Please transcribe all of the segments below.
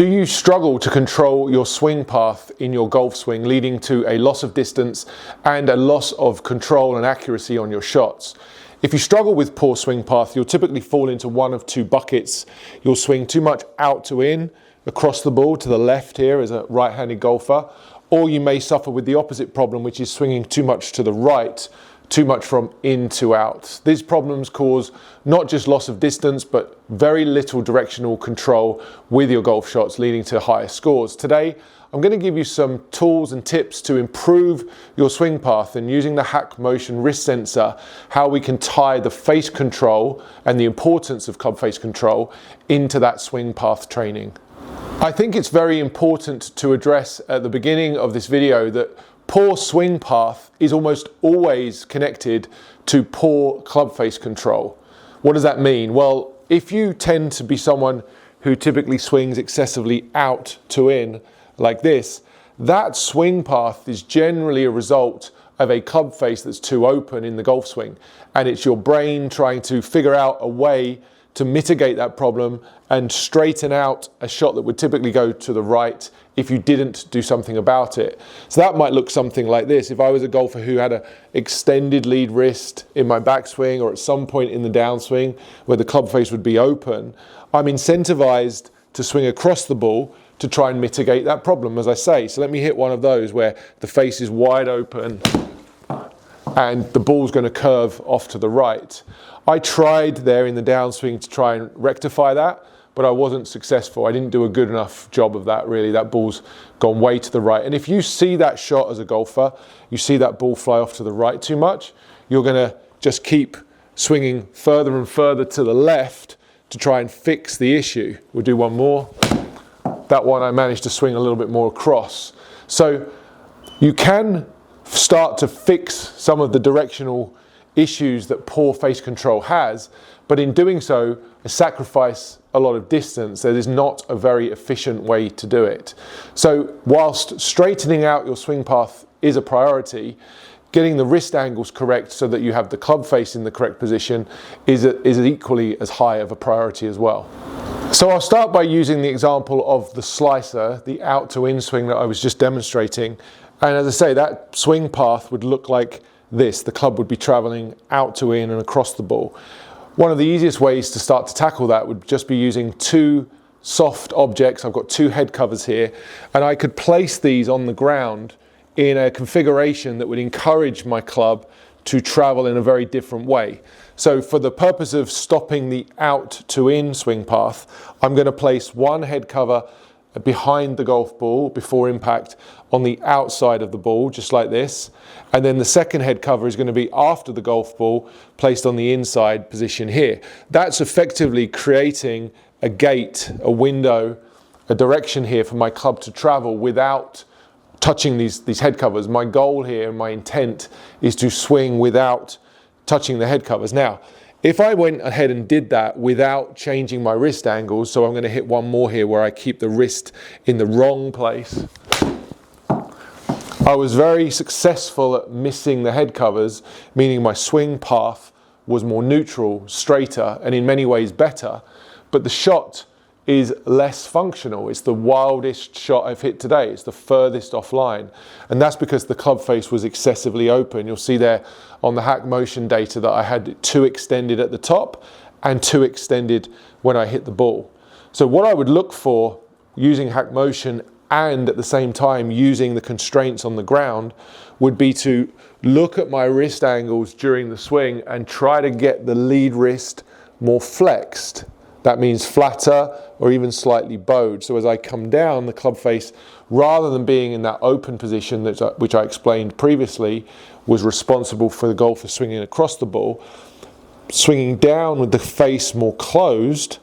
Do you struggle to control your swing path in your golf swing, leading to a loss of distance and a loss of control and accuracy on your shots? If you struggle with poor swing path, you'll typically fall into one of two buckets. You'll swing too much out to in, across the ball to the left here as a right-handed golfer, or you may suffer with the opposite problem, which is swinging too much to the right, too much from in to out. These problems cause not just loss of distance, but very little directional control with your golf shots, leading to higher scores. Today, I'm going to give you some tools and tips to improve your swing path, and using the HackMotion wrist sensor, how we can tie the face control and the importance of club face control into that swing path training. I think it's very important to address at the beginning of this video that poor swing path is almost always connected to poor club face control. What does that mean? Well, if you tend to be someone who typically swings excessively out to in like this, that swing path is generally a result of a club face that's too open in the golf swing. And it's your brain trying to figure out a way to mitigate that problem and straighten out a shot that would typically go to the right if you didn't do something about it. So that might look something like this. If I was a golfer who had an extended lead wrist in my backswing, or at some point in the downswing where the club face would be open, I'm incentivized to swing across the ball to try and mitigate that problem, as I say. So let me hit one of those where the face is wide open and the ball's going to curve off to the right. I tried there in the downswing to try and rectify that, but I wasn't successful. I didn't do a good enough job of that, really. That ball's gone way to the right. And if you see that shot as a golfer, you see that ball fly off to the right too much, you're going to just keep swinging further and further to the left to try and fix the issue. We'll do one more. That one I managed to swing a little bit more across. So you can start to fix some of the directional issues that poor face control has, but in doing so, sacrifice a lot of distance. There is not a very efficient way to do it. So whilst straightening out your swing path is a priority, getting the wrist angles correct so that you have the club face in the correct position is equally as high of a priority as well. So I'll start by using the example of the slicer, the out to in swing that I was just demonstrating. And as I say, that swing path would look like this. The club would be traveling out to in and across the ball. One of the easiest ways to start to tackle that would just be using two soft objects. I've got two head covers here, and I could place these on the ground in a configuration that would encourage my club to travel in a very different way. So for the purpose of stopping the out to in swing path, I'm going to place one head cover behind the golf ball before impact on the outside of the ball, just like this. And then the second head cover is going to be after the golf ball, placed on the inside position here. That's effectively creating a gate, a window, a direction here for my club to travel without touching these head covers. My goal here, my intent, is to swing without touching the head covers. Now, if I went ahead and did that without changing my wrist angles, so I'm going to hit one more here where I keep the wrist in the wrong place, I was very successful at missing the head covers, meaning my swing path was more neutral, straighter, and in many ways better, but the shot is less functional. It's the wildest shot I've hit today. It's the furthest offline. And that's because the club face was excessively open. You'll see there on the HackMotion data that I had two extended at the top and two extended when I hit the ball. So what I would look for using HackMotion and at the same time using the constraints on the ground would be to look at my wrist angles during the swing and try to get the lead wrist more flexed. That means flatter or even slightly bowed. So as I come down, the club face, rather than being in that open position which I explained previously, was responsible for the golfer swinging across the ball, swinging down with the face more closed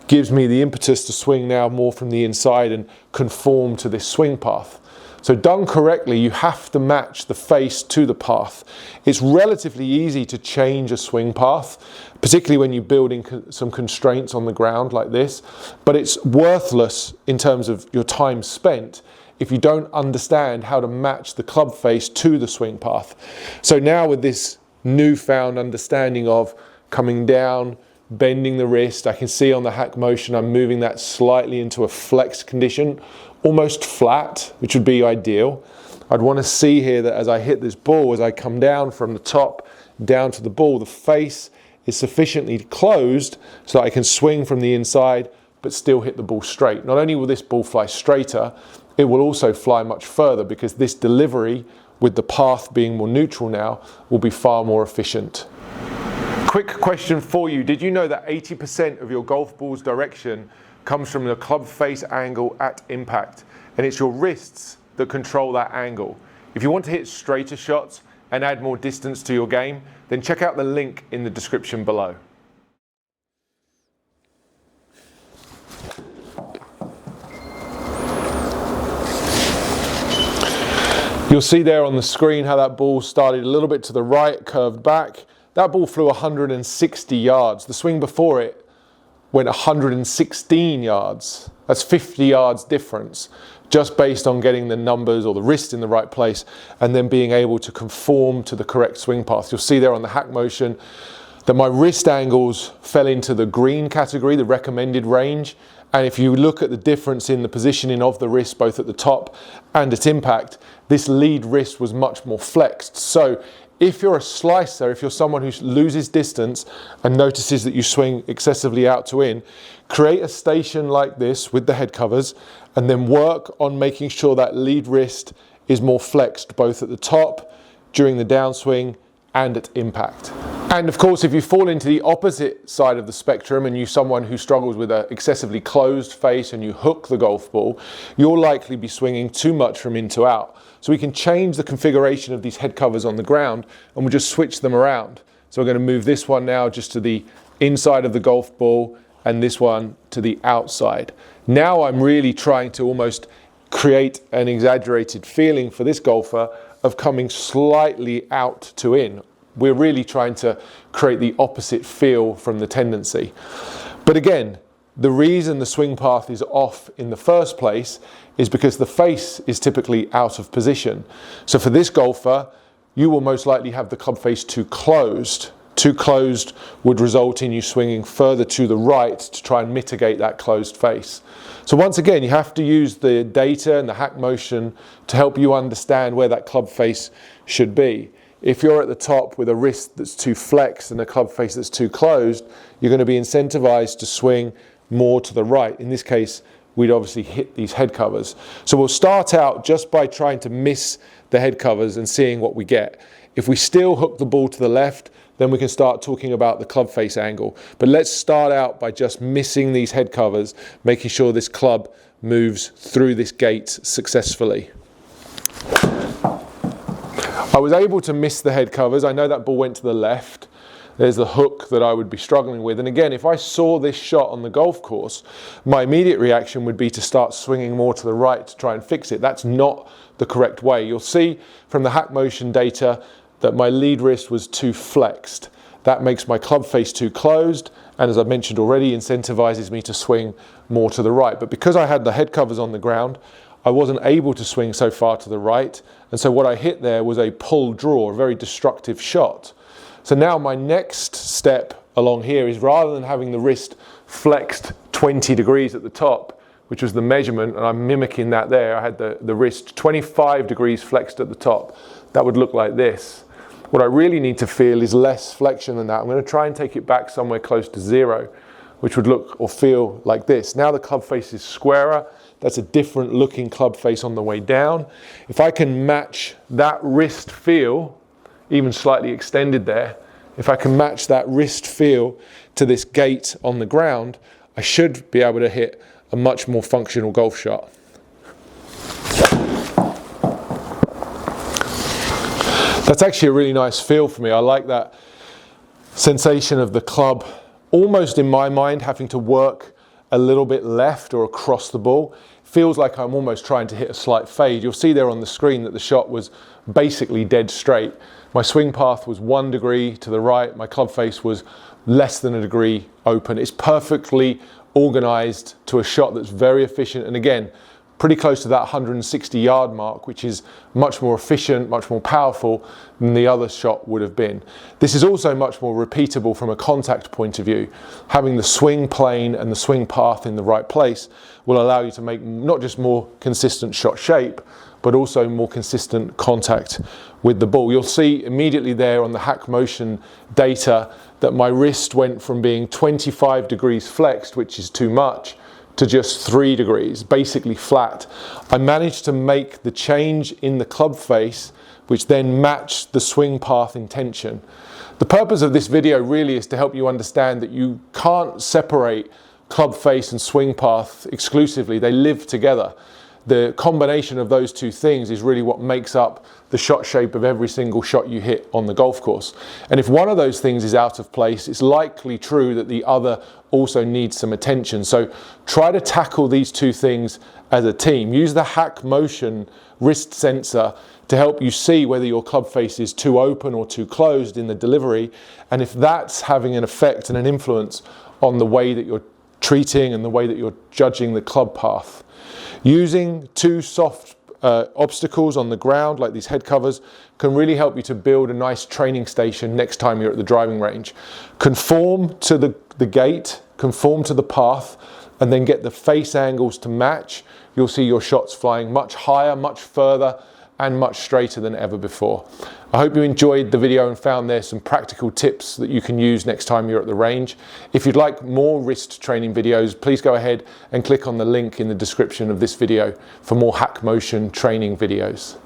gives me the impetus to swing now more from the inside and conform to this swing path. So done correctly, you have to match the face to the path. It's relatively easy to change a swing path, particularly when you're building some constraints on the ground like this, but it's worthless in terms of your time spent if you don't understand how to match the club face to the swing path. So now with this newfound understanding of coming down, bending the wrist. I can see on the HackMotion I'm moving that slightly into a flexed condition, almost flat, which would be ideal. I'd want to see here that as I hit this ball, as I come down from the top down to the ball, the face is sufficiently closed so that I can swing from the inside but still hit the ball straight. Not only will this ball fly straighter, it will also fly much further because this delivery, with the path being more neutral now, will be far more efficient. Quick question for you. Did you know that 80% of your golf ball's direction comes from the club face angle at impact? And it's your wrists that control that angle. If you want to hit straighter shots and add more distance to your game, then check out the link in the description below. You'll see there on the screen how that ball started a little bit to the right, curved back. That ball flew 160 yards. The swing before it went 116 yards. That's 50 yards difference, just based on getting the numbers or the wrist in the right place and then being able to conform to the correct swing path. You'll see there on the HackMotion that my wrist angles fell into the green category, the recommended range. And if you look at the difference in the positioning of the wrist, both at the top and at impact, this lead wrist was much more flexed. So if you're a slicer, if you're someone who loses distance and notices that you swing excessively out to in, create a station like this with the head covers and then work on making sure that lead wrist is more flexed both at the top, during the downswing and at impact. And of course, if you fall into the opposite side of the spectrum and you're someone who struggles with an excessively closed face and you hook the golf ball, you'll likely be swinging too much from in to out. So we can change the configuration of these head covers on the ground and we'll just switch them around. So we're going to move this one now just to the inside of the golf ball and this one to the outside. Now I'm really trying to almost create an exaggerated feeling for this golfer of coming slightly out to in. We're really trying to create the opposite feel from the tendency. But again, the reason the swing path is off in the first place is because the face is typically out of position. So for this golfer, you will most likely have the club face too closed. Too closed would result in you swinging further to the right to try and mitigate that closed face. So once again, you have to use the data and the HackMotion to help you understand where that club face should be. If you're at the top with a wrist that's too flexed and a club face that's too closed, you're going to be incentivized to swing more to the right. In this case, we'd obviously hit these head covers. So we'll start out just by trying to miss the head covers and seeing what we get. If we still hook the ball to the left, then we can start talking about the club face angle. But let's start out by just missing these head covers, making sure this club moves through this gate successfully. I was able to miss the head covers. I know that ball went to the left. There's the hook that I would be struggling with. And again, if I saw this shot on the golf course, my immediate reaction would be to start swinging more to the right to try and fix it. That's not the correct way. You'll see from the HackMotion data that my lead wrist was too flexed. That makes my club face too closed, and as I mentioned already, incentivizes me to swing more to the right. But because I had the head covers on the ground, I wasn't able to swing so far to the right, and so what I hit there was a pull draw, a very destructive shot. So now my next step along here is, rather than having the wrist flexed 20 degrees at the top, which was the measurement, and I'm mimicking that there, I had the wrist 25 degrees flexed at the top. That would look like this. What I really need to feel is less flexion than that. I'm going to try and take it back somewhere close to zero, which would look or feel like this. Now the club face is squarer. That's a different looking club face on the way down. If I can match that wrist feel, even slightly extended there, if I can match that wrist feel to this gate on the ground, I should be able to hit a much more functional golf shot. That's actually a really nice feel for me. I like that sensation of the club, almost in my mind, having to work a little bit left or across the ball. Feels like I'm almost trying to hit a slight fade. You'll see there on the screen that the shot was basically dead straight. My swing path was 1 degree to the right. My club face was less than a degree open. It's perfectly organized to a shot that's very efficient. And again, pretty close to that 160 yard mark, which is much more efficient, much more powerful than the other shot would have been. This is also much more repeatable from a contact point of view. Having the swing plane and the swing path in the right place will allow you to make not just more consistent shot shape, but also more consistent contact with the ball. You'll see immediately there on the HackMotion data that my wrist went from being 25 degrees flexed, which is too much, to just 3 degrees, basically flat. I managed to make the change in the club face, which then matched the swing path intention. The purpose of this video really is to help you understand that you can't separate club face and swing path exclusively. They live together. The combination of those two things is really what makes up the shot shape of every single shot you hit on the golf course. And if one of those things is out of place, it's likely true that the other also needs some attention. So try to tackle these two things as a team. Use the HackMotion wrist sensor to help you see whether your club face is too open or too closed in the delivery, and if that's having an effect and an influence on the way that you're treating and the way that you're judging the club path. Using two soft obstacles on the ground, like these head covers, can really help you to build a nice training station next time you're at the driving range. Conform to the gate, conform to the path, and then get the face angles to match. You'll see your shots flying much higher, much further, and much straighter than ever before. I hope you enjoyed the video and found there some practical tips that you can use next time you're at the range. If you'd like more wrist training videos, please go ahead and click on the link in the description of this video for more HackMotion training videos.